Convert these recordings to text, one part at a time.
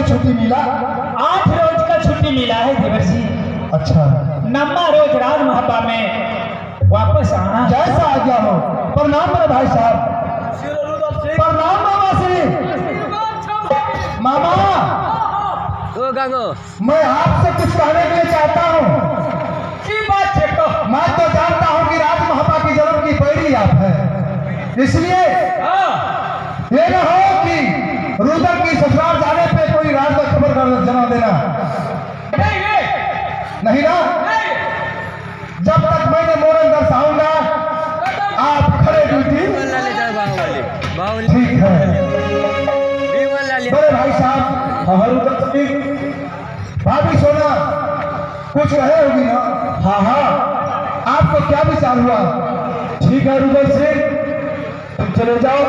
छुट्टी मिला? 8 रोज का छुट्टी मिला है देवर जी। अच्छा, नम्मा रोज राज महबा में वापस आना। जैसा आ गया हो। प्रणाम मेरे भाई साहब। प्रणाम मामा श्री। मामा मैं आपसे कुछ कहने के लिए चाहता हूँ। की बात है तो? मैं तो जानता हूँ कि राज महबा की जन्म की पैड़ी आप है, इसलिए ये न हो कि रुदल की ससुराल जाने पे कोई राज का खबर कर जन्म देना नहीं ना। जब तक मैंने मोरन दर्शाऊंगा आप खड़े ड्यूटी। ठीक है बड़े भाई साहब। भाभी सोना कुछ रहे होगी ना? हाँ हाँ, आपको क्या विचार हुआ? ठीक है रुदल सिंह, तुम चले जाओ।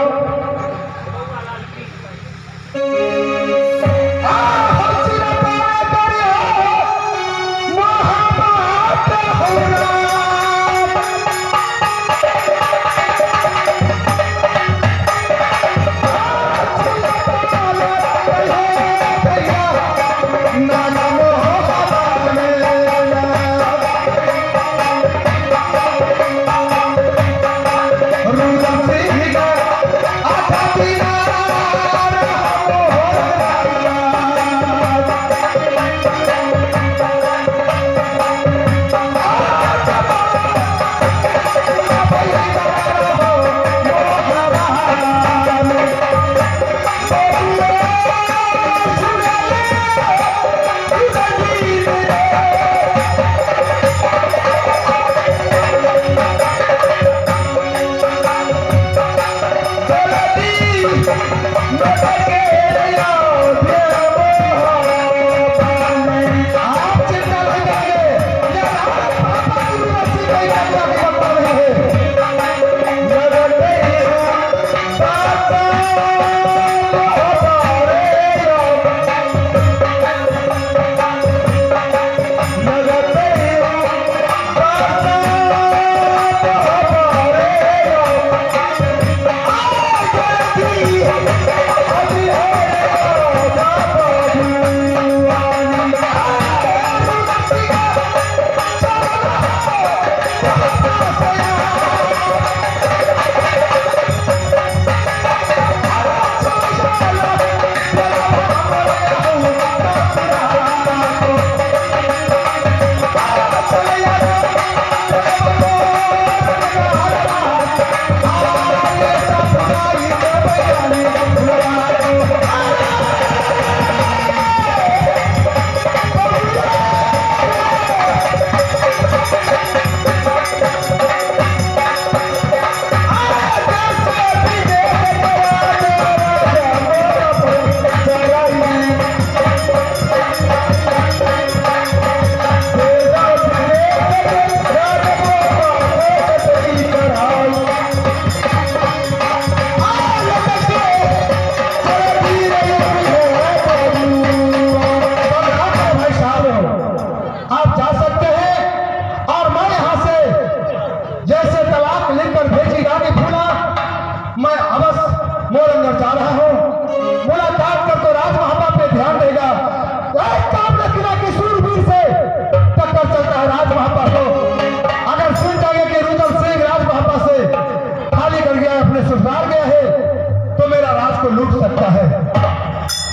ससुराल गया है तो मेरा राज को लूट सकता है।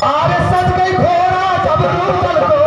आरे सच गई घोड़ा जब रुदल को